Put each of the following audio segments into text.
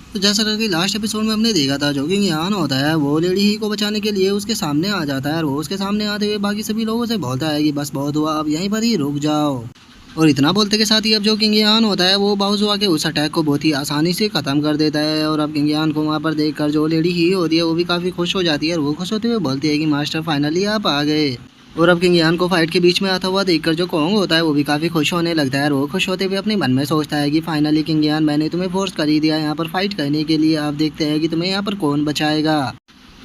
तो जैसा कि लास्ट एपिसोड में हमने देखा था, जो कि यान होता है वो लेडी ही को बचाने के लिए उसके सामने आ जाता है और वो उसके सामने आते हुए बाकी सभी लोगों से बोलता है कि बस बहुत हुआ, अब यहीं पर ही रुक जाओ। और इतना बोलते के साथ ही अब जो किंग यान होता है वो बाउजुआ के उस अटैक को बहुत ही आसानी से ख़त्म कर देता है। और अब किंग यान को वहाँ पर देखकर जो लेडी ही होती है वो भी काफ़ी खुश हो जाती है और वो खुश होते हुए बोलती है कि मास्टर फाइनली आप आ गए। और अब किंग यान को फाइट के बीच में आता हुआ देखकर जो कोंग होता है वो भी काफ़ी खुश होने लगता है और वो खुश होते हुए अपने मन में सोचता है कि फाइनली किंग यान मैंने तुम्हें फोर्स कर ही दिया यहाँ पर फाइट करने के लिए, आप देखते हैं कि तुम्हें यहाँ पर कौन बचाएगा।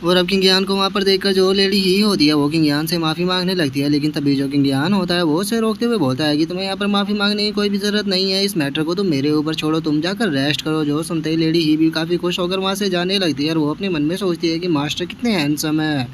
और अब किंग यान को वहाँ पर देखकर जो लेडी ही होती है वो किंग यान से माफ़ी मांगने लगती है, लेकिन तभी जो किंग यान होता है वो उसे रोकते हुए बोलता है कि तुम्हें यहाँ पर माफ़ी मांगने की कोई भी ज़रूरत नहीं है, इस मैटर को तुम मेरे ऊपर छोड़ो, तुम जाकर रेस्ट करो। जो सुनते ही लेडी ही भी काफ़ी खुश होकर वहाँ से जाने लगती है और वो अपने मन में सोचती है कि मास्टर कितने हैंडसम है।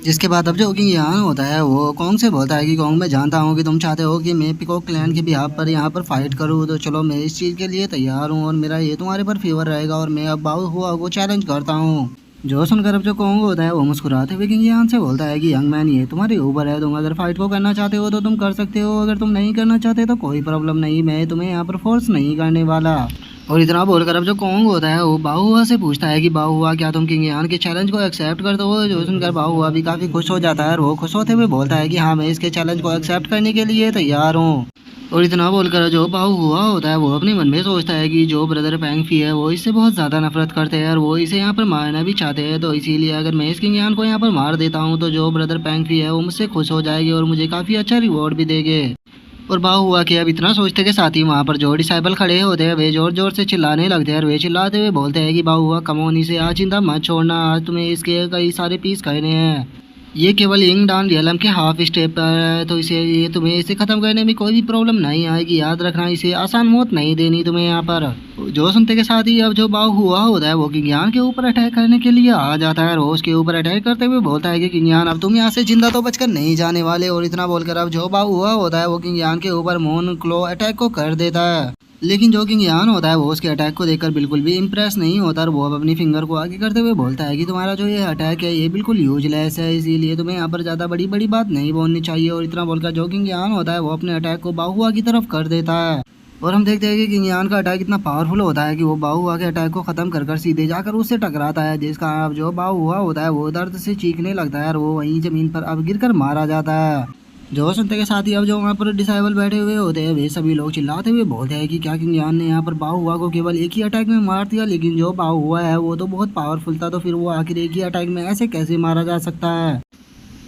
जिसके बाद अब जो किंग यान होता है वो कॉन्ग से बोलता है कि कॉन्ग, मैं जानता हूँ कि तुम चाहते हो कि मैं पीकॉक क्लैन के बिहाफ पर यहाँ पर फाइट करूँ, तो चलो मैं इस चीज़ के लिए तैयार हूँ और मेरा ये तुम्हारे पर फेवर रहेगा और मैं अब बाउ हुआ को चैलेंज करता हूँ। जो सुनकर अब जो कॉन्ग होता है वो मुस्कुराते हुए किंग यान से बोलता है कि यंग मैन, ये तुम्हारे ऊपर है, तुम अगर फाइट को करना चाहते हो तो तुम कर सकते हो, अगर तुम नहीं करना चाहते तो कोई प्रॉब्लम नहीं, मैं तुम्हें यहाँ पर फोर्स नहीं करने वाला। और इतना बोलकर अब जो कोंग होता है वो बाहुआ से पूछता है कि बाहुआ, क्या तुम किंग यान के चैलेंज को एक्सेप्ट करते हो। जो सुनकर बाहुआ भी काफ़ी खुश हो जाता है और वो खुश होते हुए बोलता है कि हाँ, मैं इसके चैलेंज को एक्सेप्ट करने के लिए तैयार हूँ। और इतना बोलकर जो बाहुआ होता है वो अपने मन में सोचता है कि जो ब्रदर पैंगफी है वो इससे बहुत ज़्यादा नफरत करते हैं और वो इसे यहाँ पर मारना भी चाहते हैं, तो इसीलिए अगर मैं इस किंग यान को यहाँ पर मार देता हूँ तो जो ब्रदर पैंगफी है वो मुझसे खुश हो जाएगी और मुझे काफ़ी अच्छा रिवॉर्ड भी देंगे। और बाहु हुआ कि अब इतना सोचते के साथ ही वहाँ पर जो डिसाइबल खड़े होते हैं वे जोर जोर से चिल्लाने लगते हैं और वे चिल्लाते हुए बोलते हैं कि बाहु हुआ, कमोन, इसे आज जिंदा मत छोड़ना, आज तुम्हें इसके कई सारे पीस करने हैं, ये केवल यंग डान रियलम के हाफ स्टेप पर है, तो इसे ये तुम्हें इसे ख़त्म करने में कोई भी प्रॉब्लम नहीं आएगी, याद रखना, इसे आसान मौत नहीं देनी तुम्हें यहाँ पर। जो सुनते के साथ ही अब जो बाहु हुआ होता है वो किंग के ऊपर अटैक करने के लिए आ जाता है और वो उसके ऊपर अटैक करते हुए बोलता है कि किंग, अब तुम यहाँ से जिंदा तो बचकर नहीं जाने वाले। और इतना बोलकर अब जो बाहु हुआ होता है वो किंग के ऊपर मोन क्लो अटैक को कर देता है। लेकिन जो किंग यान होता है वो उसके अटैक को देखकर बिल्कुल भी इम्प्रेस नहीं होता और वो अब अपनी फिंगर को आगे करते हुए बोलता है कि तुम्हारा जो ये अटैक है ये बिल्कुल यूजलेस है, इसीलिए तुम्हें यहाँ पर ज़्यादा बड़ी बड़ी बात नहीं बोलनी चाहिए। और इतना बोलकर जो किंग यान होता है वो अपने अटैक को बाहुआ की तरफ कर देता है। और हम देखते हैं कि किंग यान का अटैक इतना पावरफुल होता है कि वो बाहुआ के अटैक को ख़त्म कर सीधे जाकर उससे टकराता है, जिसका अब जो बाहुआ होता है वो दर्द से चीखने लगता है और वो वहीं ज़मीन पर अब गिरकर मारा जाता है। जो सुनते के साथ ही अब जो वहाँ पर डिसाइबल बैठे हुए होते हैं वे सभी लोग चिल्लाते हुए बोलते हैं कि क्या किंग यान ने यहाँ पर बाहुआ को केवल एक ही अटैक में मार दिया, लेकिन जो बाहुआ है वो तो बहुत पावरफुल था, तो फिर वो आखिर एक ही अटैक में ऐसे कैसे मारा जा सकता है।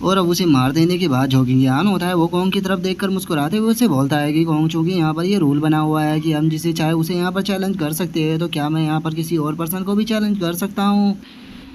और अब उसे मार देने के बाद जो किंग यान होता है वो कोंग की तरफ देखकर मुस्कुराते हुए उससे बोलता है कि कोंग, चूंकि यहाँ पर ये रूल बना हुआ है कि हम जिसे चाहे उसे यहाँ पर चैलेंज कर सकते हैं, तो क्या मैं यहाँ पर किसी और पर्सन को भी चैलेंज कर सकता हूँ।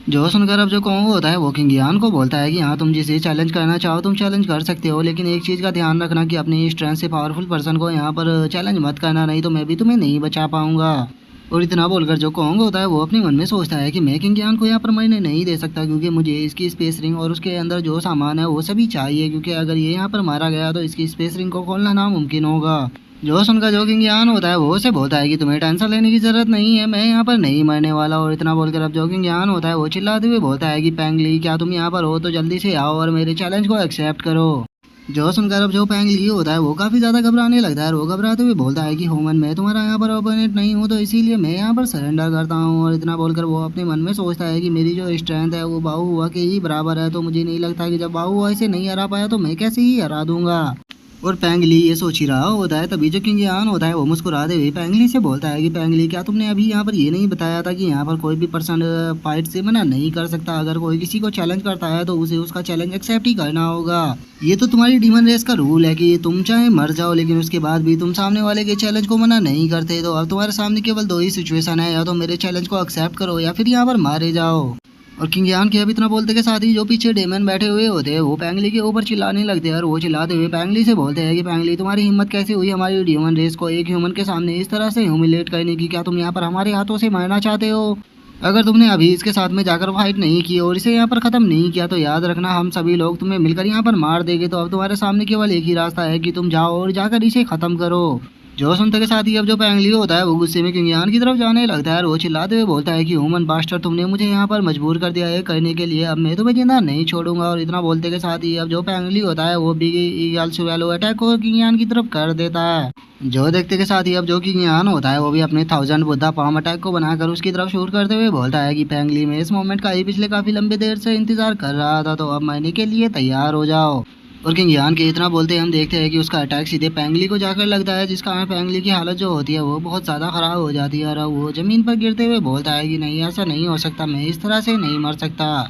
जो सुनकर अब जो कोंग होता है वो किंग यान को बोलता है कि हाँ, तुम जिसे चैलेंज करना चाहो तुम चैलेंज कर सकते हो, लेकिन एक चीज़ का ध्यान रखना कि अपनी स्ट्रेंथ से पावरफुल पर्सन को यहाँ पर चैलेंज मत करना, नहीं तो मैं भी तुम्हें नहीं बचा पाऊंगा। और इतना बोलकर जो कोंग होता है वो अपने मन में सोचता है कि मैं किंग यान को यहाँ पर मरने नहीं दे सकता, क्योंकि मुझे इसकी स्पेस रिंग और उसके अंदर जो सामान है वो सभी चाहिए, क्योंकि अगर ये यहाँ पर मारा गया तो इसकी स्पेस रिंग को खोलना नामुमकिन होगा। जो सुनकर जो किंग यान होता है वो उसे बोलता है कि तुम्हें टेंशन लेने की जरूरत नहीं है, मैं यहाँ पर नहीं मरने वाला। और इतना बोलकर अब जो किंग यान होता है वो चिल्लाते हुए बोलता है कि पैंगली, क्या तुम यहाँ पर हो, तो जल्दी से आओ और मेरे चैलेंज को एक्सेप्ट करो। जो सुनकर अब जो पैंगली होता है वो काफ़ी ज़्यादा घबराने लगता है और वो घबराते हुए बोलता है कि होमन, मैं तुम्हारा यहाँ पर ओपोनेंट नहीं हूँ, तो इसीलिए मैं यहाँ पर सरेंडर करता हूँ। और इतना बोलकर वो अपने मन में सोचता है कि मेरी जो स्ट्रेंथ है वो बाहु हुआ के ही बराबर है, तो मुझे नहीं लगता कि जब बाहु हुआ इसे नहीं हरा पाया तो मैं कैसे ही हरा दूंगा। और पैंगली ये सोच ही रहा होता है, तभी जो किंग यान होता है वो मुस्कुराते हुए पैंगली से बोलता है कि पैंगली, क्या तुमने अभी यहाँ पर ये नहीं बताया था कि यहाँ पर कोई भी पर्सन फाइट से मना नहीं कर सकता, अगर कोई किसी को चैलेंज करता है तो उसे उसका चैलेंज एक्सेप्ट ही करना होगा। ये तो तुम्हारी डीमन रेस का रूल है कि तुम चाहे मर जाओ लेकिन उसके बाद भी तुम सामने वाले के चैलेंज को मना नहीं करते, तो अब तुम्हारे सामने केवल दो ही सिचुएशन है, या तो मेरे चैलेंज को एक्सेप्ट करो या फिर यहाँ पर मारे जाओ। और किंग यान के अब इतना बोलते के साथ ही जो पीछे डेमन बैठे हुए होते हैं वो पैंगली के ऊपर चिल्लाने लगते हैं और वो चिल्लाते हुए पैंगली से बोलते हैं कि पैंगली, तुम्हारी हिम्मत कैसे हुई हमारी ह्यूमन रेस को एक ह्यूमन के सामने इस तरह से ह्यूमिलेट करने की, क्या तुम यहाँ पर हमारे हाथों से मारना चाहते हो। अगर तुमने अभी इसके साथ में जाकर फाइट नहीं की और इसे यहाँ पर ख़त्म नहीं किया तो याद रखना हम सभी लोग तुम्हें मिलकर यहाँ पर मार देंगे, तो अब तुम्हारे सामने केवल एक ही रास्ता है कि तुम जाओ और जाकर इसे ख़त्म करो। जो सुनते के साथ ही अब जो पेंगली होता है वो गुस्से में किंग यान की तरफ जाने लगता है और वो चिल्लाते हुए बोलता है कि ह्यूमन बास्टर, तुमने मुझे यहाँ पर मजबूर कर दिया है करने के लिए, अब मैं तुम्हें जिंदा नहीं छोड़ूंगा। और इतना बोलते के साथ ही अब जो पेंगली होता है वो बिग ईगल सुवेलो अटैक को किंग यान की तरफ कर देता है। जो देखते के साथ ही अब जो किंग यान होता है वो भी अपने 1000 बुद्धा पाम अटैक को बनाकर उसकी तरफ शूट करते हुए बोलता है कि पेंगली, मैं इस मोमेंट का ही पिछले काफी लंबे देर से इंतजार कर रहा था, तो अब मरने के लिए तैयार हो जाओ। और किंग यान के इतना बोलते हम देखते हैं कि उसका अटैक सीधे पेंगली को जाकर लगता है, जिस कारण पेंगली की हालत जो होती है वो बहुत ज़्यादा ख़राब हो जाती है और वो ज़मीन पर गिरते हुए बोलता है कि नहीं, ऐसा नहीं हो सकता, मैं इस तरह से नहीं मर सकता।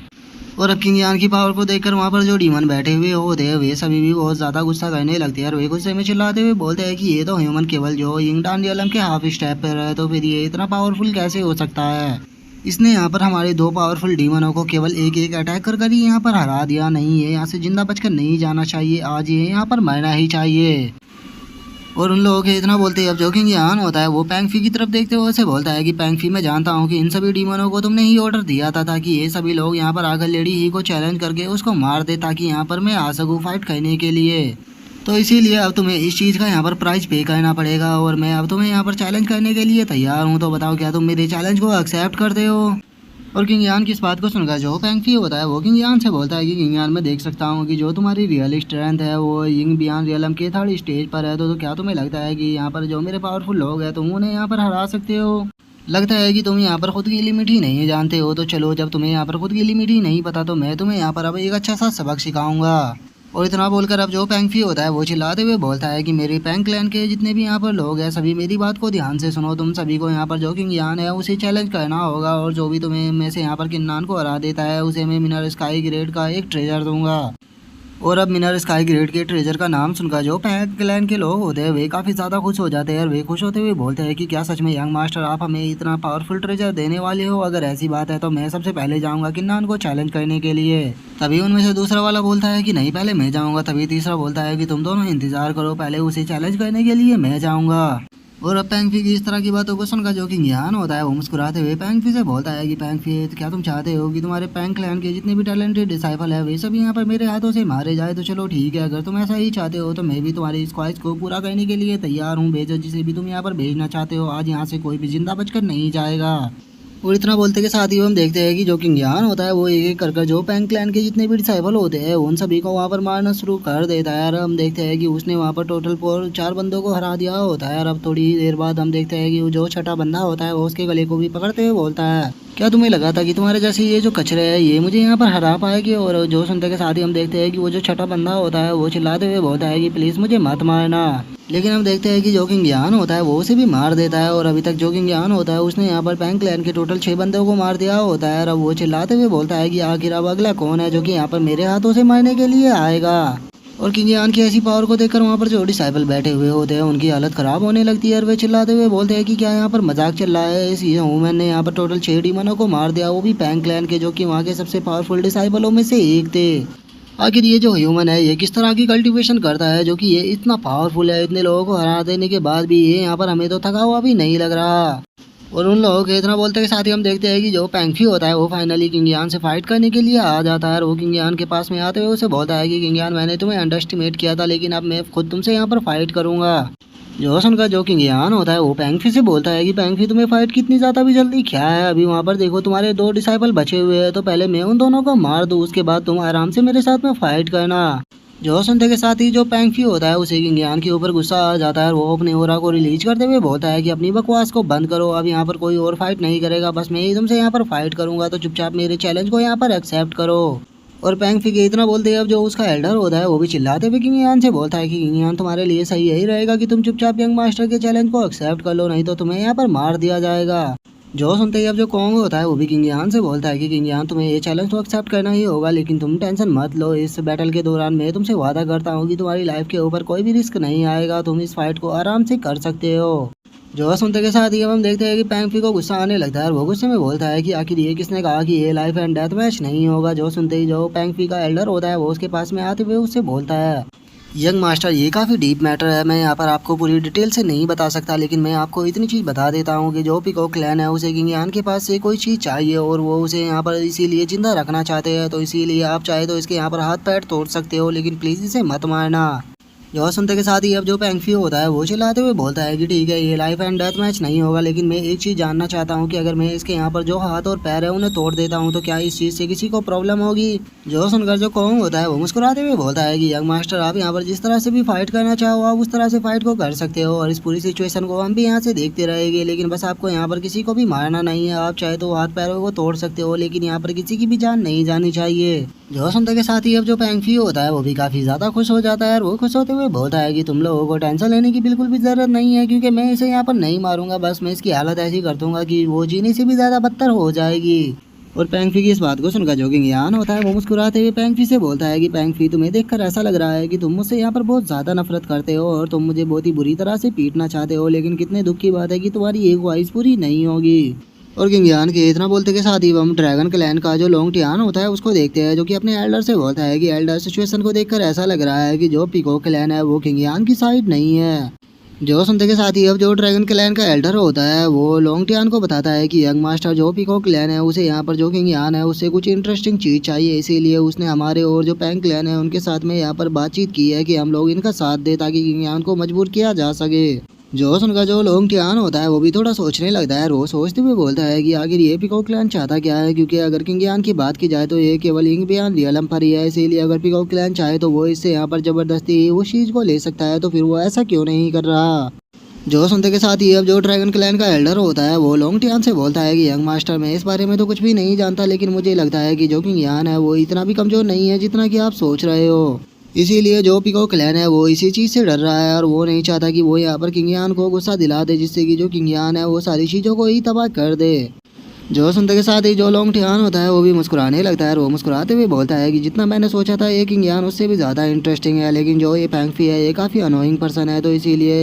और अब किंग यान की पावर को देखकर वहाँ पर जो डीमन बैठे हुए होते हैं वे सभी भी बहुत ज़्यादा गुस्सा करने लगते हैं और वे गुस्से में चिल्लाते हुए बोलते हैं कि ये तो ह्यूमन केवल जो यिंग डांडियलम के हाफ स्टेप पर है, तो फिर ये इतना पावरफुल कैसे हो सकता है। इसने यहाँ पर हमारे दो पावरफुल डीमनों को केवल एक एक अटैक कर ही यहाँ पर हरा दिया, नहीं है यहाँ से जिंदा बचकर नहीं जाना चाहिए, आज ये यहाँ पर मरना ही चाहिए। और उन लोगों के इतना बोलते अब जो किंग यान होता है वो पैंगफी की तरफ देखते हुए उसे बोलता है कि पैंगफी, मैं जानता हूँ कि इन सभी डीमनों को तुमने ही ऑर्डर दिया था ताकि ये सभी लोग यहाँ पर आकर लेडी ही को चैलेंज करके उसको मार दे ताकि यहाँ पर मैं आ सकूँ फाइट करने के लिए। तो इसीलिए अब तुम्हें इस चीज़ का यहाँ पर प्राइस पे करना पड़ेगा और मैं अब तुम्हें यहाँ पर चैलेंज करने के लिए तैयार हूँ, तो बताओ क्या तुम मेरे चैलेंज को एक्सेप्ट करते हो। और किंग यान की इस बात को सुनकर जो पैंगफी होता है वो किंग यान से बोलता है कि किंग यान, मैं देख सकता हूँ कि जो तुम्हारी रियल स्ट्रेंथ है वो यिंग बियॉन्ड रियलम के थर्ड स्टेज पर है, तो क्या तुम्हें लगता है कि यहाँ पर जो मेरे पावरफुल लोग हैं तुम उन्हें यहाँ पर हरा सकते हो। लगता है कि तुम यहाँ पर खुद की लिमिट ही नहीं जानते हो, तो चलो जब तुम्हें यहाँ पर खुद की लिमिट ही नहीं पता तो मैं तुम्हें यहाँ पर अब एक अच्छा सा सबक सिखाऊंगा। और इतना बोलकर अब जो पैंगफी होता है वो चिल्लाते हुए बोलता है कि मेरे पैंग क्लैन के जितने भी यहाँ पर लोग हैं सभी मेरी बात को ध्यान से सुनो, तुम सभी को यहाँ पर जो किंग यान है उसे चैलेंज करना होगा और जो भी तुम्हें में से यहाँ पर किन्नान को हरा देता है उसे मैं मिनर स्काई ग्रेड का एक ट्रेजर दूंगा। और अब मिनर स्काई ग्रेड के ट्रेजर का नाम सुनकर जो पैंग क्लैन के लोग होते हैं वे काफ़ी ज़्यादा खुश हो जाते हैं और वे खुश होते हुए बोलते हैं कि क्या सच में यंग मास्टर आप हमें इतना पावरफुल ट्रेजर देने वाले हो, अगर ऐसी बात है तो मैं सबसे पहले जाऊंगा किन्नान को चैलेंज करने के लिए। तभी उनमें से दूसरा वाला बोलता है कि नहीं, पहले मैं जाऊंगा। तभी तीसरा बोलता है कि तुम दोनों इंतजार करो, पहले उसे चैलेंज करने के लिए मैं जाऊंगा। और अब पैंगफी की इस तरह की बातों को सुनकर जो किंग यान होता है वो मुस्कुराते हुए पैंगफी से बोलता है कि पैंगफी, क्या तुम चाहते हो कि तुम्हारे पैंग क्लैन के जितने भी टैलेंटेड डिसाइपल है वे सभी यहाँ पर मेरे हाथों से मारे जाए, तो चलो ठीक है, अगर तुम ऐसा ही चाहते हो तो मैं भी तुम्हारी इस ख्वाहिश को पूरा करने के लिए तैयार हूँ। भेजो जिसे भी तुम यहाँ पर भेजना चाहते हो, आज यहाँ से कोई भी जिंदा बचकर नहीं जाएगा। और इतना बोलते के साथ ही हम देखते हैं कि जो किंग यान होता है वो एक एक कर जो पैंग क्लैन के जितने भी डिसाइबल होते हैं उन सभी को वहाँ पर मारना शुरू कर देता है। और हम देखते हैं कि उसने वहाँ पर टोटल 4 बंदों को हरा दिया होता है। और अब थोड़ी देर बाद हम देखते हैं कि वो जो छठा बंदा होता है वो उसके गले को भी पकड़ते हुए बोलता है, क्या तुम्हें लगा था कि तुम्हारे जैसे ये जो कचरे है ये मुझे यहाँ पर हरा पाएगी। और जो सुनते के साथ ही हम देखते हैं कि वो जो छठा बंदा होता है वो चिल्लाते हुए बोलता है कि प्लीज़ मुझे मत मारना। लेकिन हम देखते हैं कि जो किंग यान होता है वो उसे भी मार देता है। और अभी तक जो किंग यान होता है उसने यहाँ पर पैंग क्लैन के टोटल 6 बंदों को मार दिया होता है। और अब वो चिल्लाते हुए बोलता है कि आखिर अब अगला कौन है जो कि यहाँ पर मेरे हाथों से मारने के लिए आएगा। और किंग यान की ऐसी पावर को देखकर वहाँ पर जो डिसाइबल बैठे हुए होते हैं उनकी हालत खराब होने लगती है और वे चिल्लाते हुए बोलते हैं कि क्या यहाँ पर मजाक चल रहा है, इस ह्यूमन ने यहाँ पर टोटल 6 डीमनों को मार दिया, वो भी पैंग क्लैन के जो कि वहाँ के सबसे पावरफुल डिसाइबलों में से एक थे। आखिर ये जो ह्यूमन है ये किस तरह की कल्टीवेशन करता है जो कि ये इतना पावरफुल है, इतने लोगों को हरा देने के बाद भी ये यहाँ पर हमें तो थका हुआ भी नहीं लग रहा। और उन लोगों के इतना बोलते के साथ ही हम देखते हैं कि जो पैंगफी होता है वो फाइनली किंग यान से फाइट करने के लिए आ जाता है। और वो किंग यान के पास में आते हुए उसे बोलता है कि किंग यान, मैंने तुम्हें अंडर एस्टिमेट किया था लेकिन अब मैं खुद तुमसे यहाँ पर फाइट करूंगा। जो सुनकर जो किंग यान होता है वो पैंगफी से बोलता है कि पैंगफी, तुम्हें फाइट कितनी ज़्यादा भी जल्दी क्या है, अभी वहाँ पर देखो तुम्हारे 2 डिसाइपल बचे हुए हैं, तो पहले मैं उन दोनों को मार दूँ उसके बाद तुम आराम से मेरे साथ में फाइट करना। जो सुनते के साथ ही जो पैंगफी होता है उसे किंग यान के ऊपर गुस्सा आ जाता है और वो अपने ओरा को रिलीज करते हुए बोलता है कि अपनी बकवास को बंद करो, अब यहाँ पर कोई और फाइट नहीं करेगा, बस मैं ही तुमसे यहाँ पर फाइट करूंगा, तो चुपचाप मेरे चैलेंज को यहाँ पर एक्सेप्ट करो। और पैंगफी के इतना बोलते हैं अब जो उसका एल्डर होता है वो भी चिल्लाते हुए किंग यान से बोलता है कि किंग यान, तुम्हारे लिए सही यही रहेगा कि तुम चुपचाप यंग मास्टर के चैलेंज को एक्सेप्ट कर लो, नहीं तो तुम्हें यहाँ पर मार दिया जाएगा। जो सुनते ही अब जो कॉन्ग होता है वो भी किंग यान से बोलता है कि किंग यान, तुम्हें ये चैलेंज तो एक्सेप्ट करना ही होगा, लेकिन तुम टेंशन मत लो, इस बैटल के दौरान मैं तुमसे वादा करता हूँ कि तुम्हारी लाइफ के ऊपर कोई भी रिस्क नहीं आएगा, तुम इस फाइट को आराम से कर सकते हो। जो सुनते के साथ ही अब हम देखते हैं कि पैंगफी को गुस्सा आने लगता है और वो गुस्से में बोलता है कि आखिर ये किसने कहा कि ये लाइफ एंड डेथ मैच नहीं होगा। जो सुनते ही जो पैंगफी का एल्डर होता है वो उसके पास में आते हुए उससे बोलता है, यंग मास्टर, ये काफ़ी डीप मैटर है, मैं यहाँ पर आपको पूरी डिटेल से नहीं बता सकता, लेकिन मैं आपको इतनी चीज़ बता देता हूँ कि जो पीकॉक क्लैन है उसे किंग यान के पास से कोई चीज़ चाहिए और वो उसे यहाँ पर इसीलिए जिंदा रखना चाहते हैं, तो इसीलिए आप चाहे तो इसके यहाँ पर हाथ पैर तोड़ सकते हो, लेकिन प्लीज़ इसे मत मारना। जो सुनते के साथ ही अब जो पेंगफी होता है वो चिल्लाते हुए बोलता है कि ठीक है ये लाइफ एंड डेथ मैच नहीं होगा, लेकिन मैं एक चीज़ जानना चाहता हूँ कि अगर मैं इसके यहाँ पर जो हाथ और पैर है उन्हें तोड़ देता हूँ तो क्या इस चीज़ से किसी को प्रॉब्लम होगी। जो सुनकर जो कोंग होता है वो मुस्कुराते हुए बोलता है कि यंग मास्टर आप यहाँ पर जिस तरह से भी फाइट करना चाहो आप उस तरह से फाइट को कर सकते हो और इस पूरी सिचुएशन को हम भी यहाँ से देखते रहेंगे, लेकिन बस आपको यहाँ पर किसी को भी मारना नहीं है। आप चाहे तो हाथ पैरों को तोड़ सकते हो लेकिन यहाँ पर किसी की भी जान नहीं जानी चाहिए। जो सुनते के साथ ही अब जो पेंगफी होता है वो भी काफी ज्यादा खुश हो जाता है और वो खुश होते हुए बोलता है कि तुम लोगों को टेंशन लेने की बिल्कुल भी जरूरत नहीं है, क्योंकि मैं इसे यहाँ पर नहीं मारूंगा, बस मैं इसकी हालत ऐसी कर दूंगा कि वो जीने से भी ज्यादा बदतर हो जाएगी। और पेंगफी की इस बात को सुनकर जो किंग होता है वो मुस्कुराते हुए पेंगफी से बोलता है कि पेंगफी तुम्हें देखकर ऐसा लग रहा है कि तुम मुझसे यहाँ पर बहुत ज्यादा नफरत करते हो और तुम मुझे बहुत ही बुरी तरह से पीटना चाहते हो, लेकिन कितने दुख की बात है कि तुम्हारी एक ख्वाहिश पूरी नहीं होगी। और किंग के इतना बोलते के साथ ही हम ड्रैगन क्लैन का जो लोंग टियान होता है उसको देखते हैं, जो कि अपने एल्डर से बोलता है कि एल्डर सिचुएशन को देखकर ऐसा लग रहा है कि जो पीकॉक क्लैन है वो किंग की साइड नहीं है। जो सुनते के साथ ही अब जो ड्रैगन क्लैन का एल्डर होता है वो लोंग टियान को बताता है कि यंग मास्टर जो पीकॉक क्लैन है उसे यहाँ पर जो किंग है उससे कुछ इंटरेस्टिंग चीज चाहिए, इसीलिए उसने हमारे और जो पैंग क्लैन है उनके साथ में यहाँ पर बातचीत की है कि हम लोग इनका साथ दे ताकि किंग को मजबूर किया जा सके। जो सुनकर जो लोंग टियान होता है वो भी थोड़ा सोचने लगता है, वो सोचते हुए बोलता है कि आखिर ये पीकॉक क्लैन चाहता क्या है, क्योंकि अगर किंग की बात की जाए तो ये केवल इंग बियान रियलम पर ही है, इसीलिए अगर पीकॉक क्लैन चाहे तो वो इससे यहाँ पर जबरदस्ती उस चीज को ले सकता है, तो फिर वो ऐसा क्यों नहीं कर रहा। जो सुनते के साथ ही अब जो ड्रैगन क्लैन का एल्डर होता है वो लोंग टियान से बोलता है कि यंग मास्टर मैं इस बारे में तो कुछ भी नहीं जानता, लेकिन मुझे लगता है कि जो किंग है वो इतना भी कमजोर नहीं है जितना कि आप सोच रहे हो, इसीलिए जो पीकॉक क्लैन है वो इसी चीज़ से डर रहा है और वो नहीं चाहता कि वो यहाँ पर किंग को गुस्सा दिला दे जिससे कि जो किंग है वो सारी चीज़ों को ही तबाह कर दे। जो सुनते के साथ ही जो लोंग टियान होता है वो भी मुस्कुराने लगता है और वो मुस्कुराते हुए बोलता है कि जितना मैंने सोचा था ये किंग उससे भी ज़्यादा इंटरेस्टिंग है, लेकिन जो ये पेंगफी है ये काफ़ी अनोइंग पर्सन है, तो इसीलिए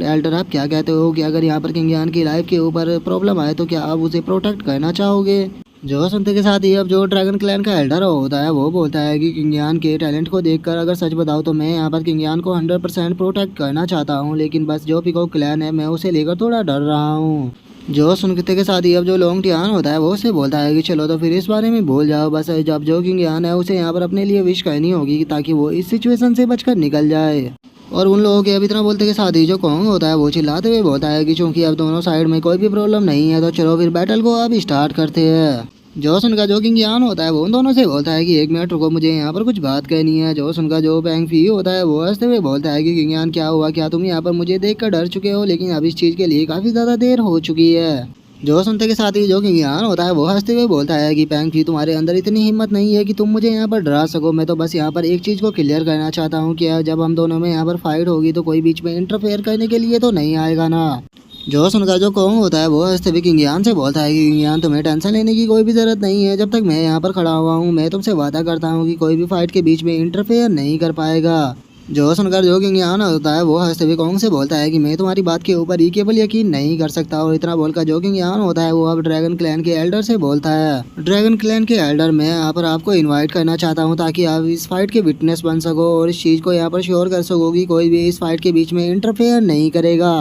एल्डर आप क्या कहते हो कि अगर यहाँ पर किंग की लाइफ के ऊपर प्रॉब्लम आए तो क्या आप उसे प्रोटेक्ट करना चाहोगे। जो सुनते के साथ ही अब जो ड्रैगन क्लैन का एल्डर होता है वो बोलता है कि किंग के टैलेंट को देखकर अगर सच बताऊँ तो मैं यहाँ पर किंग को 100% प्रोटेक्ट करना चाहता हूँ, लेकिन बस जो पीकॉक क्लैन है मैं उसे लेकर थोड़ा डर रहा हूँ। जो सुनते के साथ ही अब जो लोंग टियान होता है वो उसे बोलता है कि चलो तो फिर इस बारे में भूल जाओ, बस जब जो किंग है उसे यहाँ पर अपने लिए विश करनी होगी ताकि वो इस सिचुएशन से बचकर निकल जाए। और उन लोगों के अब इतना बोलते के साथ ही जो कोंग होता है वो चिल्लाते हुए बोलता है कि चूंकि अब दोनों साइड में कोई भी प्रॉब्लम नहीं है तो चलो फिर बैटल को अब स्टार्ट करते हैं। जो सुनका जो किंग होता है वो उन दोनों से बोलता है कि एक मिनट रुको मुझे यहाँ पर कुछ बात करनी है। जो सुनका जो पेंगफी होता है वो हंसते हुए बोलता है कि किंग क्या हुआ, क्या तुम यहाँ पर मुझे देख कर डर चुके हो, लेकिन अब इस चीज़ के लिए काफ़ी ज़्यादा देर हो चुकी है। जो सुनते के साथ ही जो किंग होता है वो हंसते हुए बोलता है कि पेंगफी तुम्हारे अंदर इतनी हिम्मत नहीं है कि तुम मुझे यहाँ पर डरा सको, मैं तो बस यहाँ पर एक चीज़ को क्लियर करना चाहता हूँ कि जब हम दोनों में यहाँ पर फाइट होगी तो कोई बीच में इंटरफेयर करने के लिए तो नहीं आएगा ना। जो सुनकर जो कोंग होता है वो हंसते हुए किंग से बोलता है कि किंग तुम्हें टेंशन लेने की कोई भी ज़रूरत नहीं है, जब तक मैं यहाँ पर खड़ा हुआ हूँ मैं तुमसे वादा करता हूँ कि कोई भी फाइट के बीच में इंटरफेयर नहीं कर पाएगा। जो सुनकर जो किंग होता है वो हंसते हुए कोंग से बोलता है कि मैं तुम्हारी बात के ऊपर ही केवल यकीन नहीं कर सकता, और इतना बोलकर जो किंग होता है वो अब ड्रैगन क्लैन के एल्डर से बोलता है ड्रैगन क्लैन के एल्डर मैं यहाँ पर आपको इन्वाइट करना चाहता हूँ ताकि आप इस फाइट के विटनेस बन सको और इस चीज़ को यहाँ पर श्योर कर सको कि कोई भी इस फाइट के बीच में इंटरफेयर नहीं करेगा।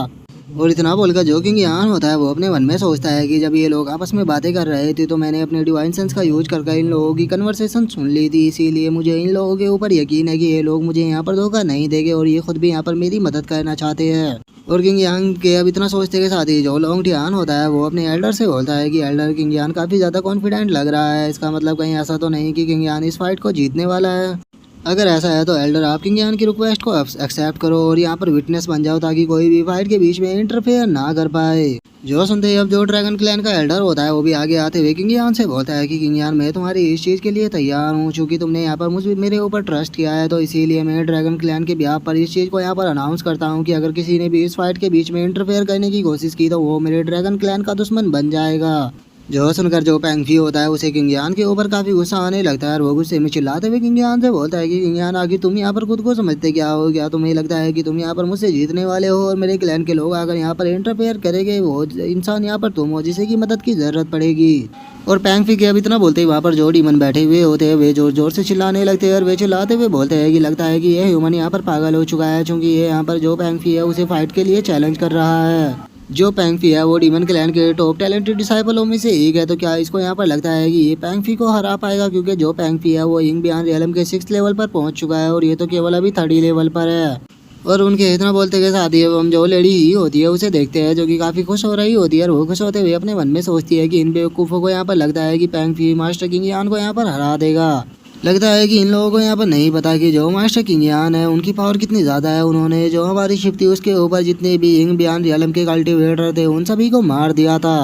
और इतना बोलकर जो किंग होता है वो अपने मन में सोचता है कि जब ये लोग आपस में बातें कर रहे थे तो मैंने अपने डिवाइन सेंस का यूज करके इन लोगों की कन्वर्सेशन सुन ली थी, इसीलिए मुझे इन लोगों के ऊपर यकीन है कि ये लोग मुझे यहाँ पर धोखा नहीं देंगे और ये खुद भी यहाँ पर मेरी मदद करना चाहते हैं। और किंग के अब इतना सोचते के साथ ही जो लोंग टियान होता है वो अपने एल्डर से बोलता है कि एल्डर किंग काफ़ी ज़्यादा कॉन्फिडेंट लग रहा है, इसका मतलब कहीं ऐसा तो नहीं कि किंग इस फाइट को जीतने वाला है। अगर ऐसा है तो एल्डर आप किंग की रिक्वेस्ट को एक्सेप्ट करो और यहाँ पर विटनेस बन जाओ ताकि कोई भी फाइट के बीच में इंटरफेयर ना कर पाए। जो सुनते ही अब जो ड्रैगन क्लैन का एल्डर होता है वो भी आगे आते हुए किंग से बोलता है कि किंग मैं तुम्हारी इस चीज़ के लिए तैयार हूँ, चूँकि तुमने यहाँ पर मुझे मेरे ऊपर ट्रस्ट किया है तो इसीलिए मैं ड्रैगन क्लैन के ब्याह पर इस चीज़ को यहाँ पर अनाउंस करता हूँ कि अगर किसी ने भी इस फाइट के बीच में इंटरफेयर करने की कोशिश की तो वो मेरे ड्रैगन क्लैन का दुश्मन बन जाएगा। जो सुनकर जो पेंगफी होता है उसे किंग के ऊपर काफी गुस्सा आने लगता है और वो गुस्से में चिल्लाते हुए किंग से बोलता है कि किंग आखिर तुम यहाँ पर खुद को समझते क्या हो, क्या तुम्हें लगता है कि तुम यहाँ पर मुझसे जीतने वाले हो और मेरे क्लैन के लोग अगर यहाँ पर इंटरफेयर करेंगे वो इंसान यहाँ पर तुम हो जिसे की मदद की जरूरत पड़ेगी। और पेंगफी के अब इतना बोलते ही वहाँ पर जो डीमन बैठे हुए होते हैं वे जोर जोर से चिल्लाने लगते हैं और वे चिल्लाते हुए बोलते हैं कि लगता है कि ये ह्यूमन यहाँ पर पागल हो चुका है, क्योंकि ये यहाँ पर जो पेंगफी है उसे फाइट के लिए चैलेंज कर रहा है। जो पेंगफी है वो डीमन क्लैन के टॉप टैलेंटेड डिसाइपलों में से एक है, तो क्या इसको यहाँ पर लगता है कि ये पेंगफी को हरा पाएगा, क्योंकि जो पेंगफी है वो इंग बियान रियलम के 6th लेवल पर पहुंच चुका है और ये तो केवल अभी 3rd लेवल पर है। और उनके इतना बोलते के साथ ही अब हम जो लेडी ही होती है उसे देखते हैं, जो कि काफ़ी खुश हो रही होती है। और वो खुश होते हुए अपने मन में सोचती है कि इन बेवकूफ़ों को यहाँ पर लगता है कि पैंग फी मास्टर किंग यान को यहाँ पर हरा देगा। लगता है कि इन लोगों को यहाँ पर नहीं पता कि जो मास्टर किंग यान है उनकी पावर कितनी ज़्यादा है। उन्होंने जो हमारी शिप थी उसके ऊपर जितने भी इंग बयान रियलम के कल्टिवेटर थे उन सभी को मार दिया था।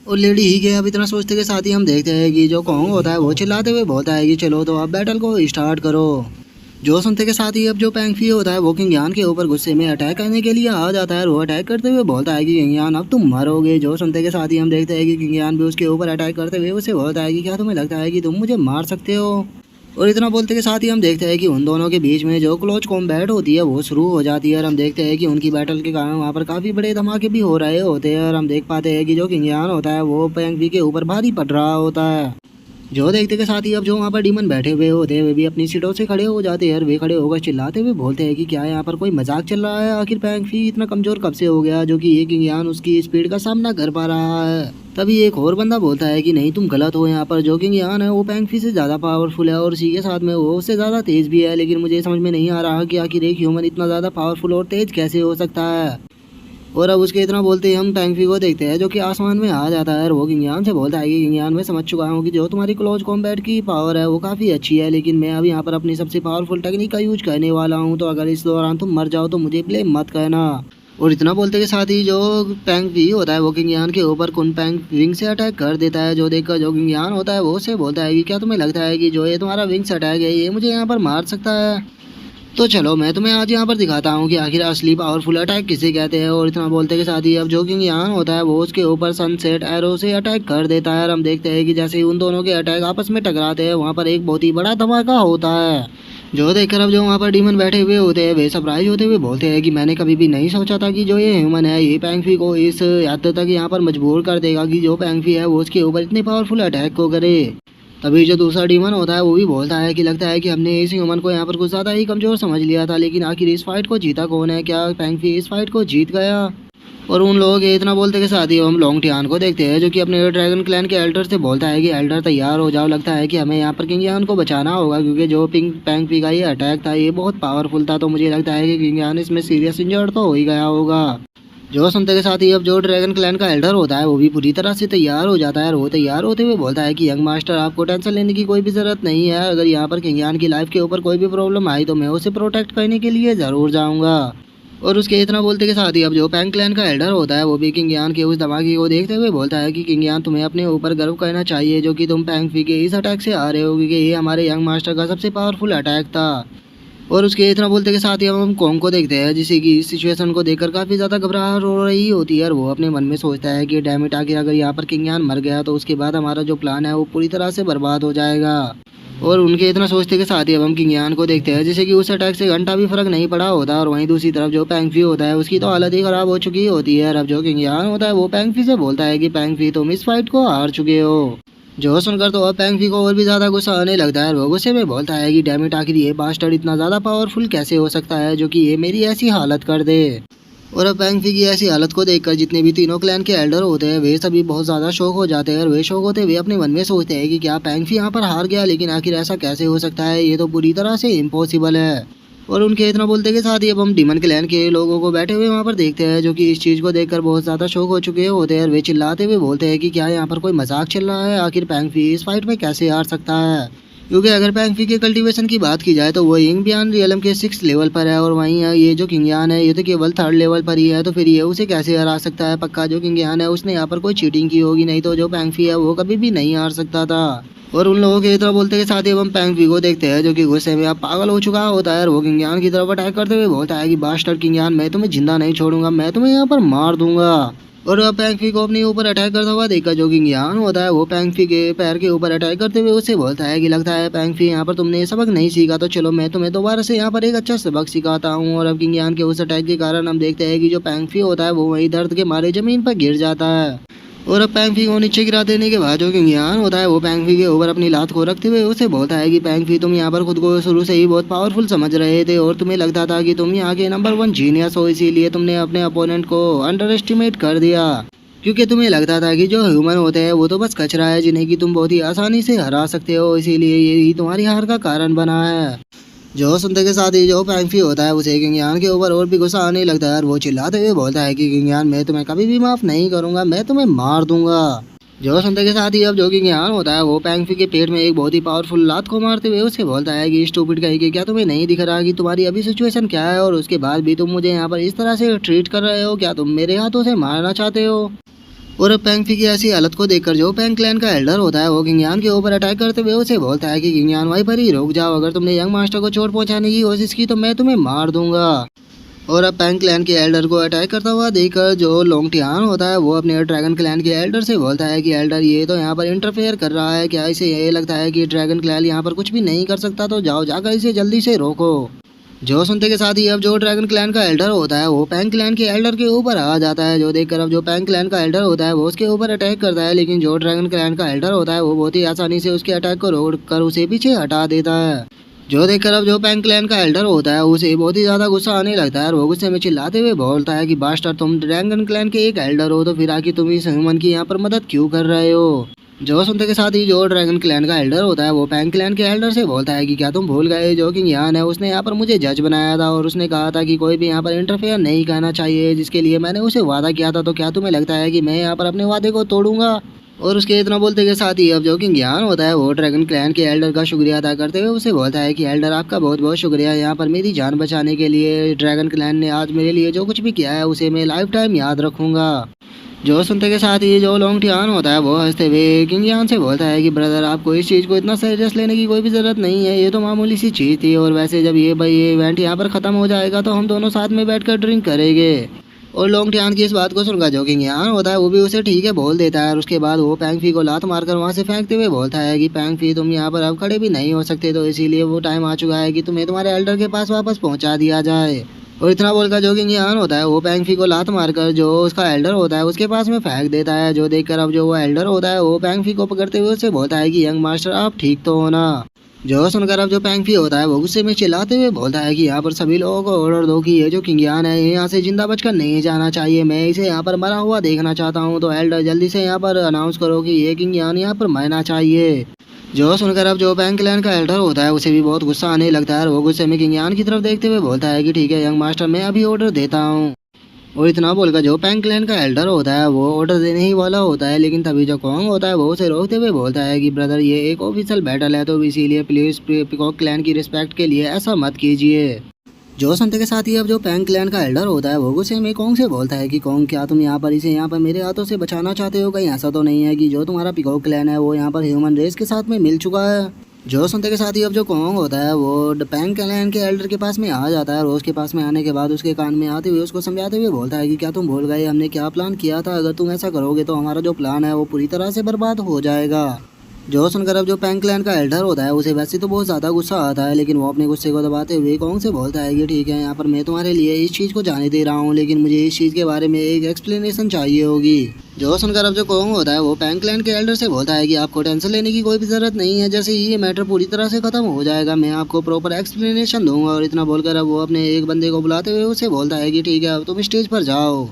और लेडी ही के अब इतना सोचते के साथ ही हम देखते हैं कि जो कॉन्ग होता है वो चिल्लाते हुए बोलता है कि चलो तो अब बैटल को स्टार्ट करो। जो सुनते के साथ ही अब जो पैंग फी होता है वो किंग यान के ऊपर गुस्से में अटैक करने के लिए आ जाता है। वो अटैक करते हुए बोलता है कि किंग यान अब तुम मरोगे। जो सुनते के साथ ही हम देखते हैं कि किंग यान भी उसके ऊपर अटैक करते हुए उसे बोलता है कि क्या तुम्हें लगता है कि तुम मुझे मार सकते हो। और इतना बोलते के साथ ही हम देखते हैं कि उन दोनों के बीच में जो क्लोज कॉम्बैट होती है वो शुरू हो जाती है। और हम देखते हैं कि उनकी बैटल के कारण वहाँ पर काफ़ी बड़े धमाके भी हो रहे होते हैं। और हम देख पाते हैं कि जो किंग यान होता है वो पैंग फी के ऊपर भारी पड़ रहा होता है। जो देखते के साथ ही अब जो वहाँ पर डीमन बैठे हुए होते हैं वे भी अपनी सीटों से खड़े हो जाते हैं। और वे खड़े होकर चिल्लाते हुए बोलते हैं कि क्या यहाँ पर कोई मजाक चल रहा है। आखिर पैंग फी इतना कमजोर कब से हो गया जो कि ये किंग यान उसकी स्पीड का सामना कर पा रहा है। तभी एक और बंदा बोलता है कि नहीं तुम गलत हो, यहाँ पर जो किंग यान है वो पैंग फी से ज़्यादा पावरफुल है और इसी के साथ में वो उससे ज़्यादा तेज़ भी है। लेकिन मुझे समझ में नहीं आ रहा कि आखिर एक ह्यूमन इतना ज़्यादा पावरफुल और तेज़ कैसे हो सकता है। और अब उसके इतना बोलते ही हम पैंग फी को देखते हैं जो कि आसमान में आ जाता है। और वो किंग यान से बोलता है कि किंग यान मैं समझ चुका हूँ कि जो तुम्हारी क्लोज कॉम्बैट की पावर है वो काफ़ी अच्छी है, लेकिन मैं अब यहाँ पर अपनी सबसे पावरफुल टेक्निक का यूज करने वाला हूँ। तो अगर इस दौरान तुम मर जाओ तो मुझे ब्लेम मत कहना। और इतना बोलते के साथ ही जो पैंग फी होता है वो किंग यान के ऊपर कुन पैंग विंग से अटैक कर देता है। जो देखकर जो किंग यान होता है वो उसे बोलता है कि क्या तुम्हें लगता है कि जो ये तुम्हारा विंग्स अटैक है ये मुझे यहाँ पर मार सकता है। तो चलो मैं तुम्हें आज यहाँ पर दिखाता हूँ कि आखिर असली पावरफुल अटैक किसे कहते हैं। और इतना बोलते के साथ ही अब जो किंग यान होता है वो उसके ऊपर सनसेट एरो से अटैक कर देता है। और हम देखते हैं कि जैसे ही उन दोनों के अटैक आपस में टकराते हैं वहाँ पर एक बहुत ही बड़ा धमाका होता है। जो देखकर अब जो वहाँ पर डीमन बैठे हुए होते हैं वे सरप्राइज होते हुए बोलते हैं कि मैंने कभी भी नहीं सोचा था कि जो ये ह्यूमन है ये पैंग फी को इस हद तक यहाँ पर मजबूर कर देगा कि जो पैंग फी है वो उसके ऊपर इतने पावरफुल अटैक को करे। तभी जो दूसरा डीमन होता है वो भी बोलता है कि लगता है कि हमने इस ह्यूमन को यहाँ पर कुछ ज़्यादा ही कमज़ोर समझ लिया था, लेकिन आखिर इस फाइट को जीता कौन है। क्या पैंग फी इस फाइट को जीत गया। और उन लोगों के इतना बोलते के साथ ही हम लॉन्ग टियान को देखते हैं जो कि अपने ड्रैगन क्लैन के एल्डर से बोलता है कि एल्डर तैयार हो जाओ, लगता है कि हमें यहाँ पर किंग यान को बचाना होगा क्योंकि जो पैंग फी का ये अटैक था ये बहुत पावरफुल था। तो मुझे लगता है कि किंग यान इसमें सीरियस इंजर्ड तो हो ही गया होगा। जो सुनते के साथ ही अब जो ड्रैगन क्लैन का एल्डर होता है वो भी पूरी तरह से तैयार हो जाता है। और वो तैयार होते हुए बोलता है कि यंग मास्टर आपको टेंशन लेने की कोई भी ज़रूरत नहीं है। अगर यहाँ पर किंग यान की लाइफ के ऊपर कोई भी प्रॉब्लम आई तो मैं उसे प्रोटेक्ट करने के लिए ज़रूर जाऊँगा। और उसके इतना बोलते के साथ ही अब जो पैंग क्लैन का एल्डर होता है वो भी किंग यान के उस धमाके को देखते हुए बोलता है कि किंग यान तुम्हें अपने ऊपर गर्व करना चाहिए जो कि तुम पैंग फी के इस अटैक से आ रहे हो, क्योंकि ये हमारे यंग मास्टर का सबसे पावरफुल अटैक था। और उसके इतना बोलते के साथ ही हम कॉन्ग को देखते हैं जिसे कि इस सिचुएशन को देखकर काफ़ी ज़्यादा घबराहट हो रही होती है। और वो अपने मन में सोचता है कि डैम इट आखिर अगर यहाँ पर किंग यान मर गया तो उसके बाद हमारा जो प्लान है वो पूरी तरह से बर्बाद हो जाएगा। और उनके इतना सोचते के साथ ही अब हम किंग यान को देखते हैं जिसे कि उस अटैक से घंटा भी फर्क नहीं पड़ा होता। और वहीं दूसरी तरफ जो पैंग फी होता है उसकी तो हालत ही ख़राब हो चुकी होती है। और अब जो किंग यान होता है वो पैंग फी से बोलता है कि पैंग फी तुम इस फाइट को हार चुके हो। जो सुनकर तो अब पैंग फी को और भी ज़्यादा गुस्सा आने लगता है। वो गुस्से में बोलता है कि डैम इट आखिर ये बास्टर्ड इतना ज़्यादा पावरफुल कैसे हो सकता है जो कि ये मेरी ऐसी हालत कर दे। और अब पैंग फी की ऐसी हालत को देखकर जितने भी तीनों क्लैन के एल्डर होते हैं वे सभी बहुत ज़्यादा शौक हो जाते हैं। और वे शौक होते हुए अपने मन में सोचते हैं कि क्या पैंग फी यहाँ पर हार गया, लेकिन आखिर ऐसा कैसे हो सकता है, ये तो पूरी तरह से इम्पॉसिबल है। और उनके इतना बोलते के साथ ही अब हम डीमन क्लैन के लोगों को बैठे हुए वहाँ पर देखते हैं जो कि इस चीज़ को देखकर बहुत ज़्यादा शौक हो चुके होते हैं। और वे चिल्लाते हुए बोलते हैं कि क्या यहाँ पर कोई मजाक चल रहा है, आखिर पैंग फी इस फाइट में कैसे हार सकता है। क्योंकि अगर पैंग फी के कल्टीवेशन की बात की जाए तो वो इंग बियान रियलम के 6 लेवल पर है और वहीं ये जो किंग यान है ये तो केवल 3rd लेवल पर ही है। तो फिर ये उसे कैसे हरा सकता है। पक्का जो किंग यान है उसने यहाँ पर कोई चीटिंग की होगी, नहीं तो जो पैंग फी है वो कभी भी नहीं हार सकता था। और उन लोगों के इतना बोलते के साथ ही हम पैंग फी को देखते हैं जो कि गुस्से में अब पागल हो चुका होता है। और वो किंग यान की तरफ अटैक करते हुए बोलता है कि बास्टर्ड किंग यान मैं तुम्हें जिंदा नहीं छोड़ूंगा, मैं तुम्हें यहाँ पर मार दूंगा। और अब पैंग फी को अपने ऊपर अटैक करता हुआ देखकर जो किंग यान होता है वो पैंग फी के पैर के ऊपर अटैक करते हुए उससे बोलता है कि लगता है पैंग फी यहाँ पर तुमने सबक नहीं सीखा, तो चलो मैं तुम्हें दोबारा से यहाँ पर एक अच्छा सबक सिखाता हूँ। और अब किंग यान के उस अटैक के कारण हम देखते हैं कि जो पैंग फी होता है वो वही दर्द के मारे जमीन पर गिर जाता है। और अब पैंग फी को नीचे गिरा देने के बाद जो किंग यान होता है वो पैंग फी के ऊपर अपनी लात को रखते हुए उसे बोलता है कि पैंग फी तुम यहाँ पर खुद को शुरू से ही बहुत पावरफुल समझ रहे थे और तुम्हें लगता था कि तुम यहाँ के नंबर 1 जीनियस हो, इसीलिए तुमने अपने अपोनेंट को अंडर एस्टिमेट कर दिया। क्योंकि तुम्हें लगता था कि जो ह्यूमन होते हैं वो तो बस कचरा है जिन्हें कि तुम बहुत ही आसानी से हरा सकते हो, इसीलिए यही तुम्हारी हार का कारण बना है। जो सुनते के साथ ही जो पैंगफी होता है उसे किंग के ऊपर और भी गुस्सा आने लगता है और वो चिल्लाते हुए बोलता है कि किंग मैं तुम्हें कभी भी माफ नहीं करूंगा, मैं तुम्हें मार दूंगा। जो सुनते के साथ ही अब जो किंग होता है वो पैंगफी के पेट में एक बहुत ही पावरफुल लात को मारते हुए उसे बोलता है कि स्टूपिड कहीं कि क्या तुम्हें नहीं दिख रहा कि तुम्हारी अभी सिचुएशन क्या है और उसके बाद भी तुम मुझे यहाँ पर इस तरह से ट्रीट कर रहे हो, क्या तुम मेरे हाथों से मारना चाहते हो। और अब पैंगफी की ऐसी हालत को देखकर जो पैंग क्लैन का एल्डर होता है वो किंग के ऊपर अटैक करते हुए उसे बोलता है कि किंग वहीं पर ही रुक जाओ, अगर तुमने यंग मास्टर को चोट पहुंचाने की कोशिश की तो मैं तुम्हें मार दूंगा। और अब पैंग क्लैन के एल्डर को अटैक करता हुआ देखकर जो लोंगटियान होता है वो अपने ड्रैगन क्लैन के एल्डर से बोलता है कि एल्डर ये तो यहाँ पर इंटरफेयर कर रहा है, क्या इसे ये लगता है कि ड्रैगन क्लैन यहाँ पर कुछ भी नहीं कर सकता, तो जाओ जाकर इसे जल्दी से रोको। जो सुनते के साथ ही अब जो ड्रैगन क्लैन का एल्डर होता है वो पैंग क्लैन के एल्डर के ऊपर आ जाता है। जो देखकर अब जो पैंग क्लैन का एल्डर होता है वो उसके ऊपर अटैक करता है, लेकिन जो ड्रैगन क्लैन का एल्डर होता है वो बहुत ही आसानी से उसके अटैक को रोक कर उसे पीछे हटा देता है। जो देखकर अब जो पैंग क्लैन का एल्डर होता है उसे बहुत ही ज्यादा गुस्सा आने लगता है और वो गुस्से में चिल्लाते हुए बोलता है कि बास्टर तुम ड्रैगन क्लैन के एक एल्डर हो तो फिर आके तुम इस ह्यूमन की यहाँ पर मदद क्यों कर रहे हो। जो सुनते के साथ ही जो ड्रैगन क्लैन का एल्डर होता है वो पैंग क्लैन के एल्डर से बोलता है कि क्या तुम भूल गए जो कि यान है उसने यहाँ पर मुझे जज बनाया था और उसने कहा था कि कोई भी यहाँ पर इंटरफेयर नहीं करना चाहिए, जिसके लिए मैंने उसे वादा किया था, तो क्या तुम्हें लगता है कि मैं यहाँ पर अपने वादे को तोड़ूंगा। और उसके इतना बोलते के साथ ही अब जो कि ज्ञान होता है वो ड्रैगन क्लैन के एल्डर का शुक्रिया अदा करते हुए उसे बोलता है कि एल्डर आपका बहुत बहुत शुक्रिया यहाँ पर मेरी जान बचाने के लिए, ड्रैगन क्लैन ने आज मेरे लिए जो कुछ भी किया है उसे मैं लाइफ टाइम याद रखूंगा। जो सुनते के साथ ही जो लोंगटियान होता है वो हंसते हुए किंग यान से बोलता है कि ब्रदर आपको इस चीज़ को इतना सीरियस लेने की कोई भी ज़रूरत नहीं है, ये तो मामूली सी चीज़ थी, और वैसे जब ये इवेंट यहाँ पर ख़त्म हो जाएगा तो हम दोनों साथ में बैठकर ड्रिंक करेंगे। और लोंगटियान की इस बात को सुनकर जो किंग यान होता है वो भी उसे ठीक है बोल देता है और उसके बाद वो पैंगफी को लात मारकर वहाँ से फेंकते हुए बोलता है कि पैंगफी तुम यहाँ पर अब खड़े भी नहीं हो सकते, तो इसीलिए वो टाइम आ चुका है कि तुम्हें तुम्हारे एल्डर के पास वापस पहुँचा दिया जाए। और इतना बोलकर जो किंग यान होता है वो पैंगफी को लात मारकर जो उसका एल्डर होता है उसके पास में फेंक देता है। जो देखकर अब जो वो एल्डर होता है वो पैंगफी को पकड़ते हुए उससे बोलता है कि यंग मास्टर आप ठीक तो हो ना। जो सुनकर अब जो पैंगफी होता है वो गुस्से में चिल्लाते हुए बोलता है कि यहाँ पर सभी लोगों को ऑर्डर दो कि ये जो किंग यान है यहाँ से जिंदा बचकर नहीं जाना चाहिए, मैं इसे यहाँ पर मरा हुआ देखना चाहता हूँ, तो एल्डर जल्दी से यहाँ पर अनाउंस करो कि ये किंग यान यहाँ पर मरना चाहिए। जो सुनकर अब जो पैंग क्लैन का एल्डर होता है उसे भी बहुत गुस्सा आने लगता है और वो गुस्से में किंग यान की तरफ देखते हुए बोलता है कि ठीक है यंग मास्टर मैं अभी ऑर्डर देता हूँ। और इतना बोलकर जो पैंग क्लैन का एल्डर होता है वो ऑर्डर देने ही वाला होता है, लेकिन तभी जो कॉन्ग होता है वो उसे रोकते हुए बोलता है कि ब्रदर ये एक ऑफिशियल बैटल है, तो इसीलिए प्लीज पीकॉक क्लैन की रिस्पेक्ट के लिए ऐसा मत कीजिए। जो सुनते के साथ ही अब जो पैंग क्लैन का एल्डर होता है वो गुस्से में कॉन्ग से बोलता है कि कॉन्ग क्या तुम यहाँ पर इसे यहाँ पर मेरे हाथों से बचाना चाहते हो, कहीं ऐसा तो नहीं है कि जो तुम्हारा पीकॉक क्लैन है वो यहाँ पर ह्यूमन रेस के साथ में मिल चुका है। जो सुनते के साथ ही अब जो कॉन्ग होता है वो पैंग क्लैन के एल्डर के पास में आ जाता है और उसके पास में आने के बाद उसके कान में आते हुए उसको समझाते हुए बोलता है कि क्या तुम भूल गए हमने क्या प्लान किया था, अगर तुम ऐसा करोगे तो हमारा जो प्लान है वो पूरी तरह से बर्बाद हो जाएगा। जो सुनकर अब जो पैंग क्लैन का एल्डर होता है उसे वैसे तो बहुत ज़्यादा गुस्सा आता है, लेकिन वो अपने गुस्से को दबाते हुए कॉन्ग से बोलता है कि ठीक है यहाँ पर मैं तुम्हारे लिए इस चीज़ को जाने दे रहा हूँ, लेकिन मुझे इस चीज़ के बारे में एक एक्सप्लेनेशन चाहिए होगी। जो सुनकर अब जो कॉन्ग होता है वो पैंग क्लैन के एल्डर से बोलता है कि आपको टेंशन लेने की कोई भी ज़रूरत नहीं है, जैसे ही ये मैटर पूरी तरह से ख़त्म हो जाएगा मैं आपको प्रॉपर एक्सप्लेनेशन दूंगा। और इतना बोलकर अब वो अपने एक बंदे को बुलाते हुए उसे बोलता है कि ठीक है अब तुम स्टेज पर जाओ।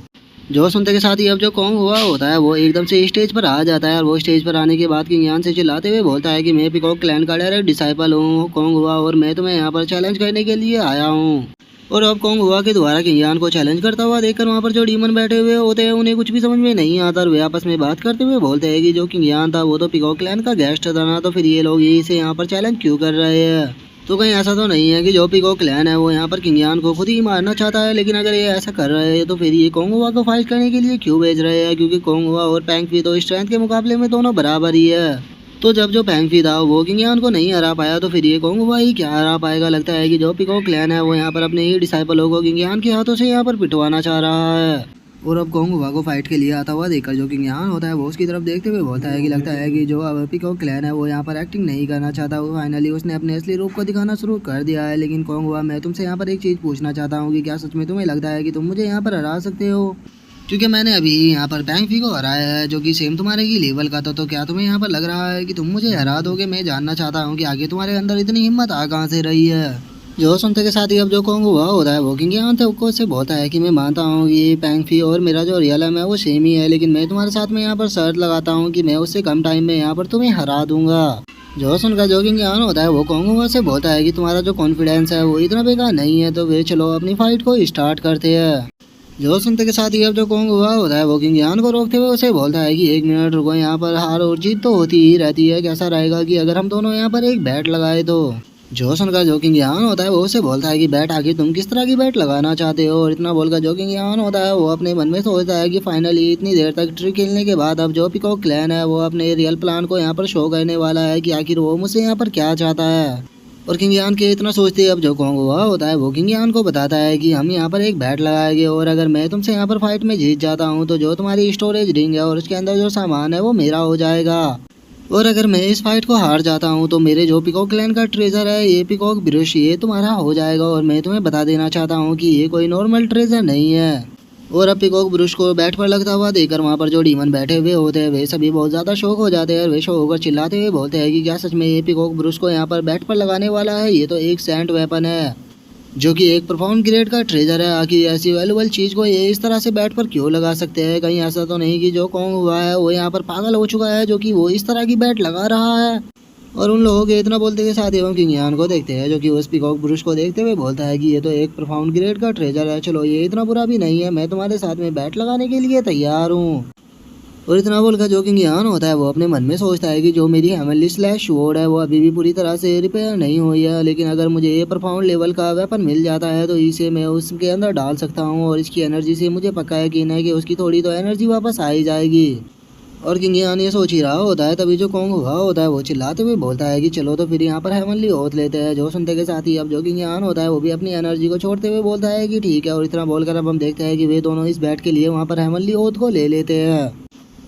जो सुनते के साथ ही अब जो कॉन्ग हुआ होता है वो एकदम से स्टेज पर आ जाता है और वो स्टेज पर आने के बाद किंग यान से चिल्लाते हुए बोलता है कि मैं पीकॉक क्लैन का डायरेक्ट डिसाइपल हूँ कॉन्ग हुआ, और मैं तुम्हें यहाँ पर चैलेंज करने के लिए आया हूँ। और अब कॉन्ग हुआ के द्वारा किंग यान को चैलेंज करता हुआ देखकर वहाँ पर जो डीमन बैठे हुए होते हैं उन्हें कुछ भी समझ में नहीं आता और वे आपस में बात करते हुए बोलते हैं कि जो किंग यान था वो तो पीकॉक क्लैन का गेस्ट था ना, तो फिर ये लोग यही से यहाँ पर चैलेंज क्यों कर रहे हैं। तो कहीं ऐसा तो नहीं है कि जो पीकॉक क्लैन है वो यहाँ पर किंग यान को खुद ही मारना चाहता है, लेकिन अगर ये ऐसा कर रहे हैं तो फिर ये कॉन्ग हुआ को फाइट करने के लिए क्यों भेज रहे हैं, क्योंकि कॉन्ग हुआ और पैंगफी तो स्ट्रेंथ के मुकाबले में दोनों बराबर ही है। तो जब जो पैंगफी था वो किंग यान को नहीं हरा पाया तो फिर ये कॉन्ग हुआ ही क्या हरा पाएगा। लगता है कि जो पीकॉक क्लैन है वो यहाँ पर अपने ही डिसाइपलों को किंग यान के हाथों से यहाँ पर पिटवाना चाह रहा है। और अब कॉन्ग हुआ को फाइट के लिए आता हुआ देखकर जो किंग यान होता है वो उसकी तरफ देखते हुए बोलता है कि लगता है कि जो अब पीकॉक क्लैन है वो यहाँ पर एक्टिंग नहीं करना चाहता, वो फाइनली उसने अपने असली रूप को दिखाना शुरू कर दिया है। लेकिन कॉन्ग हुआ मैं तुमसे यहाँ पर एक चीज़ पूछना चाहता हूँ कि क्या सच में तुम्हें लगता है कि तुम मुझे यहाँ पर हरा सकते हो, क्योंकि मैंने अभी यहाँ पर पैंगफी को हराया है जो कि सेम तुम्हारे ही लेवल का था, तो क्या तुम्हें यहाँ पर लग रहा है कि तुम मुझे हरा दोगे। मैं जानना चाहता हूँ कि आगे तुम्हारे अंदर इतनी हिम्मत आ कहाँ से रही है। जो सुनते के साथ ही अब जो कॉन्ग हुआ होता है वो किंग यान को से बोलता है कि मैं मानता हूँ कि पैंगफी और मेरा जो रियलम है वो सेम ही है, लेकिन मैं तुम्हारे साथ में यहाँ पर शर्त लगाता हूँ कि मैं उससे कम टाइम में यहाँ पर तुम्हें हरा दूंगा। जो सुनकर जो किंग यान होता है वो कोंगुआ से बोलता है कि तुम्हारा जो कॉन्फिडेंस है वो इतना बेकार नहीं है, तो फिर चलो अपनी फाइट को स्टार्ट करते हैं। जो सुनते के साथ ही अब जो कोंगुआ होता है वो किंग यान को रोकते हुए उसे बोलता है कि 1 मिनट रुको, यहाँ पर हार और जीत तो होती ही रहती है, कैसा रहेगा कि अगर हम दोनों यहाँ पर एक बैट लगाए तो। जो सुनकर जो किंग यान होता है वो उसे बोलता है कि बैट आखिर तुम किस तरह की बैट लगाना चाहते हो। और इतना बोलकर जो किंग यान होता है वो अपने मन में सोचता है कि फाइनली इतनी देर तक ट्रिक खेलने के बाद अब जो पीकॉक क्लैन है वो अपने रियल प्लान को यहाँ पर शो करने वाला है कि आखिर वो मुझसे यहाँ पर क्या चाहता है। और किंग यान के इतना सोचते ही अब जो कोंगुआ होता है वो किंग यान को बताता है कि हम यहाँ पर एक बैट लगाएंगे और अगर मैं तुमसे यहाँ पर फाइट में जीत जाता हूँ तो जो तुम्हारी स्टोरेज रिंग है और उसके अंदर जो सामान है वो मेरा हो जाएगा। और अगर मैं इस फाइट को हार जाता हूँ तो मेरे जो पीकॉक क्लैन का ट्रेजर है, ये पीकॉक ब्रश, ये तुम्हारा हो जाएगा। और मैं तुम्हें बता देना चाहता हूँ कि ये कोई नॉर्मल ट्रेजर नहीं है। और अब पीकॉक ब्रुश को बैट पर लगता हुआ देखकर वहाँ पर जो डीमन बैठे हुए होते हैं वे सभी बहुत ज़्यादा शौक हो जाते हैं और वे शौक होकर चिल्लाते हुए बोलते हैं कि क्या सच में ये पीकॉक ब्रुश को यहाँ पर बैट पर लगाने वाला है, ये तो एक सेंट वेपन है जो कि एक परफॉर्म ग्रेड का ट्रेजर है। आखिर ऐसी वैल्यूबल चीज़ को ये इस तरह से बैट पर क्यों लगा सकते हैं? कहीं ऐसा तो नहीं कि जो कॉन्ग हुआ है वो यहाँ पर पागल हो चुका है जो कि वो इस तरह की बैट लगा रहा है। और उन लोगों के इतना बोलते के साथ एवं किंग यान को देखते हैं जो कि उस पीकॉक ब्रुश को देखते हुए बोलता है कि ये तो एक परफॉर्म ग्रेड का ट्रेजर है, चलो ये इतना बुरा भी नहीं है, मैं तुम्हारे साथ में बैट लगाने के लिए तैयार हूँ। और इतना बोलकर जो किंग यान होता है वो अपने मन में सोचता है कि जो मेरी हेवनली स्लैश स्वॉर्ड है वो अभी भी पूरी तरह से रिपेयर नहीं हुई है, लेकिन अगर मुझे ये परफॉर्म लेवल का वेपन मिल जाता है तो इसे मैं उसके अंदर डाल सकता हूँ और इसकी एनर्जी से मुझे पक्का यकीन है कि उसकी थोड़ी तो एनर्जी वापस आ ही जाएगी। और किंग यान ये सोच ही रहा होता है तभी जो कॉन्ग हुआ होता है वो चिल्लाते हुए बोलता है कि चलो तो फिर यहाँ पर हेवनली ओथ लेते हैं। जो सुनते के साथ ही अब जो किंग यान होता है वो भी अपनी एनर्जी को छोड़ते हुए बोलता है कि ठीक है। और इतना बोलकर अब हम देखते हैं कि वे दोनों इस बैट के लिए वहाँ पर हेवनली ओथ को ले लेते हैं।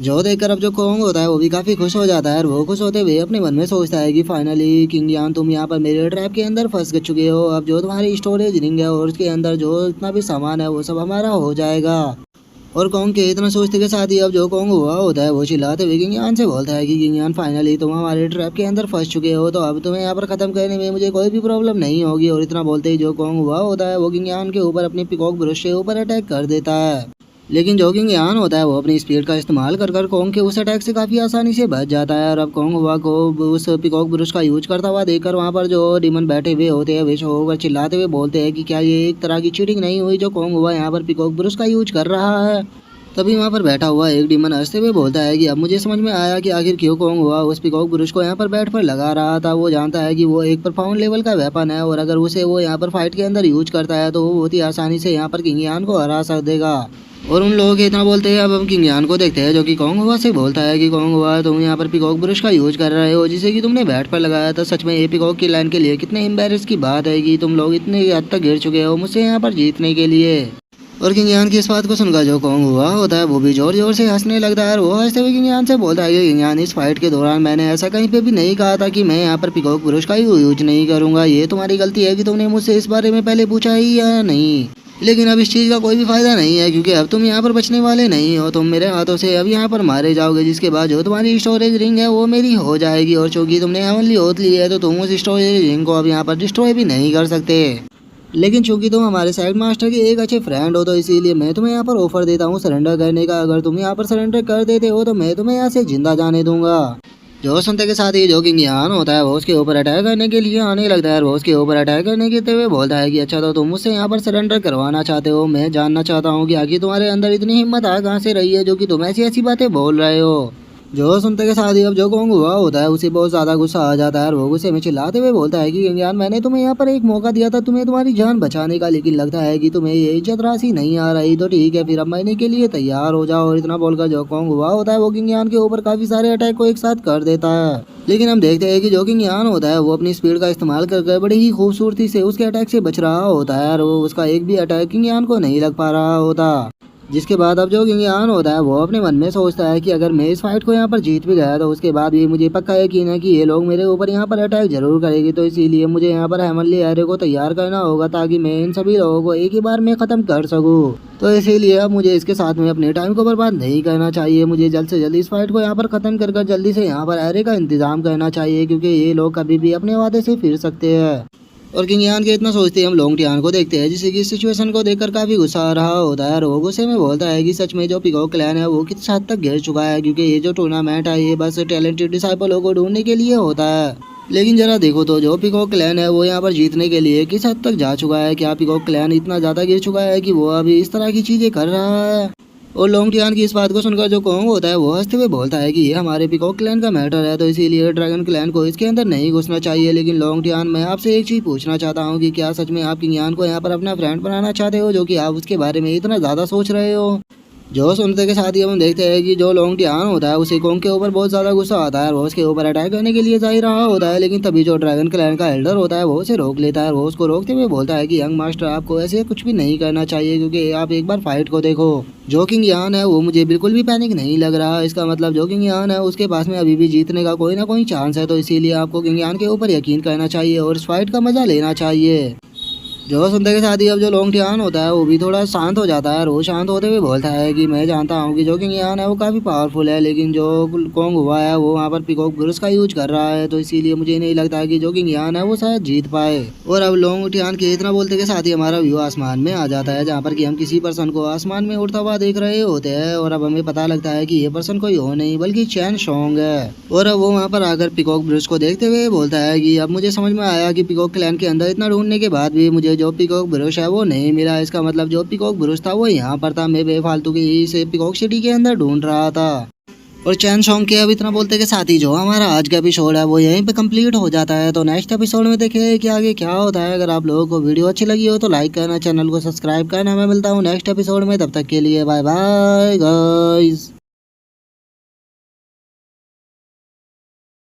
जो देखकर अब जो कॉन्ग होता है वो भी काफ़ी खुश हो जाता है और वो खुश होते हुए अपने मन में सोचता है कि फाइनली किंग यान तुम यहाँ पर मेरे ट्रैप के अंदर फंस चुके हो। अब जो तुम्हारी स्टोरेज रिंग है और उसके अंदर जो इतना भी सामान है वो सब हमारा हो जाएगा। और कॉन्ग के इतना सोचते के साथ ही अब जो कॉन्ग हुआ होता है वो चिल्लाते हुए किंग यान से बोलता है कि किंग यान फाइनली तुम हमारे ट्रैप के अंदर फंस चुके हो, तो अब तुम्हें यहाँ पर ख़त्म करने में मुझे कोई भी प्रॉब्लम नहीं होगी। और इतना बोलते ही जो कॉन्ग हुआ होता है वो किंग यान के ऊपर अपनी पीकॉक ब्रश के ऊपर अटैक कर देता है। लेकिन जो किंग यान होता है वो अपनी स्पीड का इस्तेमाल कर कर कॉन्ग के उस अटैक से काफ़ी आसानी से बच जाता है। और अब कॉन्ग हुआ को उस पीकॉक ब्रश का यूज करता हुआ देखकर वहाँ पर जो डीमन बैठे हुए होते हैं वे होकर चिल्लाते हुए बोलते हैं कि क्या ये एक तरह की चीटिंग नहीं हुई जो कॉन्ग हुआ यहाँ पर पीकॉक ब्रश का यूज कर रहा है। तभी वहाँ पर बैठा हुआ एक डीमन हंसते हुए बोलता है कि अब मुझे समझ में आया कि आखिर क्यों कॉन्ग हुआ उस पीकॉक ब्रुश को यहाँ पर बैट पर लगा रहा था। वो जानता है कि वो एक परफॉर्म लेवल का वेपन है और अगर उसे वो यहाँ पर फाइट के अंदर यूज करता है तो वो बहुत ही आसानी से यहाँ पर किंग यान को हरा सकेगा। और उन लोगों के इतना बोलते हैं अब हम किंग यान को देखते हैं जो कि कॉन्ग हुआ से बोलता है कि कॉन्ग हुआ तुम यहाँ पर पीकॉक ब्रश का यूज कर रहे हो जिसे कि तुमने बैट पर लगाया था। सच में ये पीकॉक की लाइन के लिए कितने एम्बेरस की बात है कि तुम लोग इतने हद तक गिर चुके हो मुझसे यहाँ पर जीतने के लिए। और किंग यान की इस बात को सुनकर जो कॉन्ग हुआ होता है वो भी जोर जोर से हंसने लगता है और वो हंसते हुए किंग यान से बोलता है कि किंग यान इस फाइट के दौरान मैंने ऐसा कहीं पे भी नहीं कहा था कि मैं यहाँ पर पीकॉक ब्रश का यूज नहीं करूँगा। ये तुम्हारी गलती है कि तुमने मुझसे इस बारे में पहले पूछा ही या नहीं। लेकिन अब इस चीज़ का कोई भी फायदा नहीं है क्योंकि अब तुम यहाँ पर बचने वाले नहीं हो, तुम मेरे हाथों से अब यहाँ पर मारे जाओगे जिसके बाद जो तुम्हारी स्टोरेज रिंग है वो मेरी हो जाएगी। और चूंकि तुमने हेवनली ओथ ली है तो तुम उस स्टोरेज रिंग को अब यहाँ पर डिस्ट्रॉय भी नहीं कर सकते। लेकिन चूंकि तुम हमारे साइड मास्टर के एक अच्छे फ्रेंड हो तो इसीलिए मैं तुम्हें यहाँ पर ऑफर देता हूँ सरेंडर करने का। अगर तुम यहाँ पर सरेंडर कर देते हो तो मैं तुम्हें यहाँ से जिंदा जाने दूंगा। जो सुनते के साथ ही जो किंग यान होता है वो उसके ऊपर अटैक करने के लिए आने लगता है और वो उसके ऊपर अटैक करने के हुए बोलता है कि अच्छा तो तुम मुझसे यहाँ पर सरेंडर करवाना चाहते हो। मैं जानना चाहता हूँ कि आखिर तुम्हारे अंदर इतनी हिम्मत आ कहाँ से रही है जो कि तुम ऐसी ऐसी बातें बोल रहे हो। जो सुनते के साथ ही अब जो कॉन्ग हुआ होता है उसे बहुत ज़्यादा गुस्सा आ जाता है और वो गुस्से में चिल्लाते हुए बोलता है कि किंग यान मैंने तुम्हें यहाँ पर एक मौका दिया था तुम्हें तुम्हारी जान बचाने का, लेकिन लगता है कि तुम्हें ये इज्जत राशि नहीं आ रही, तो ठीक है फिर अब मरने के लिए तैयार हो जाओ। और इतना बोलकर जो कॉन्ग हुआ होता है वो किंग यान के ऊपर काफ़ी सारे अटैक को एक साथ कर देता है। लेकिन हम देखते हैं कि जो किंग यान होता है वो अपनी स्पीड का इस्तेमाल करके बड़ी ही खूबसूरती से उसके अटैक से बच रहा होता है और वो उसका एक भी अटैक किंग यान को नहीं लग पा रहा होता। जिसके बाद अब जो किंग यान होता है वो अपने मन में सोचता है कि अगर मैं इस फाइट को यहाँ पर जीत भी गया तो उसके बाद भी मुझे पक्का यकीन है कि ये लोग मेरे ऊपर यहाँ पर अटैक जरूर करेगी, तो इसीलिए मुझे यहाँ पर हेवनली एरे को तैयार करना होगा ताकि मैं इन सभी लोगों को एक ही बार में ख़त्म कर सकूँ। तो इसीलिए अब मुझे इसके साथ में अपने टाइम को बर्बाद नहीं करना चाहिए, मुझे जल्द से जल्द इस फाइट को यहाँ पर ख़त्म कर जल्दी से यहाँ पर एरे का इंतजाम करना चाहिए क्योंकि ये लोग कभी भी अपने वादे से फिर सकते हैं। और किंग यान के इतना सोचते ही हम लोंग टियान को देखते हैं जिसे की सिचुएशन को देखकर काफी गुस्सा आ रहा होता है। वो गुस्से में बोलता है कि सच में जो पीकॉक क्लैन है वो किस हद तक गिर चुका है, क्योंकि ये जो टूर्नामेंट है ये बस टैलेंटेड डिसाइपलों को ढूंढने के लिए होता है। लेकिन जरा देखो तो जो पीकॉक क्लैन है वो यहाँ पर जीतने के लिए किस हद तक जा चुका है। क्या पीकॉक क्लैन इतना ज्यादा गिर चुका है कि वो अभी इस तरह की चीजें कर रहा है। और लोंग टियान की इस बात को सुनकर जो कोंग होता है वो हंसते हुए बोलता है कि ये हमारे पीकॉक क्लैन का मैटर है, तो इसीलिए ड्रैगन क्लैन को इसके अंदर नहीं घुसना चाहिए। लेकिन लोंग टियान, मैं आपसे एक चीज पूछना चाहता हूँ कि क्या सच में आप किंग यान को यहाँ पर अपना फ्रेंड बनाना चाहते हो, जो कि आप उसके बारे में इतना ज्यादा सोच रहे हो। जो सुनते के साथ ही हम देखते हैं कि जो लोंग टियान होता है उसे कोंग के ऊपर बहुत ज़्यादा गुस्सा आता है और वो उसके ऊपर अटैक करने के लिए जा ही रहा होता है। लेकिन तभी जो ड्रैगन क्लैन का एल्डर होता है वो उसे रोक लेता है। वो उसको रोकते हुए बोलता है कि यंग मास्टर, आपको ऐसे कुछ भी नहीं करना चाहिए, क्योंकि आप एक बार फाइट को देखो। जो किंग यान है वो मुझे बिल्कुल भी पैनिक नहीं लग रहा। इसका मतलब जो किंग यान है उसके पास में अभी भी जीतने का कोई ना कोई चांस है, तो इसीलिए आपको किंग यान के ऊपर यकीन करना चाहिए और इस फाइट का मजा लेना चाहिए। जो सुनते के साथ ही अब जो लोंग टियान होता है वो भी थोड़ा शांत हो जाता है और वो शांत होते हुए बोलता है कि मैं जानता हूँ कि जो किंग यान है वो काफ़ी पावरफुल है, लेकिन जो कोंग हुआ है वो वहाँ पर पीकॉक ब्रूस का यूज कर रहा है, तो इसीलिए मुझे नहीं लगता है कि जो किंग यान है वो शायद जीत पाए। और अब लोंग टियान के इतना बोलते के साथ ही हमारा व्यू आसमान में आ जाता है, जहाँ पर कि हम किसी पर्सन को आसमान में उड़ता हुआ देख रहे होते हैं। और अब हमें पता लगता है कि ये पर्सन कोई और नहीं बल्कि चैन सोंग है। और अब वो वहाँ पर आकर पीकॉक ब्रूस को देखते हुए बोलता है कि अब मुझे समझ में आया कि पीकॉक क्लैन के अंदर इतना ढूंढने के बाद भी मुझे जो पीकॉक ब्रूस है वो नहीं मिला। इसका मतलब जो पीकॉक ब्रूस था वो यहाँ पर था, मैं बेफालतू की इसे पीकॉक सिटी के अंदर ढूंढ रहा था। और चैन सॉन्ग के अब इतना बोलते के साथ ही जो हमारा आज का एपिसोड है वो यहीं पे कंप्लीट हो जाता है। तो नेक्स्ट एपिसोड में देखें कि आगे क्या होता है। अगर आप लोगों को वीडियो अच्छी लगी हो तो लाइक करना, चैनल को सब्सक्राइब करना। मैं मिलता हूँ नेक्स्ट एपिसोड में, तब तक के लिए बाय बाय गाइस।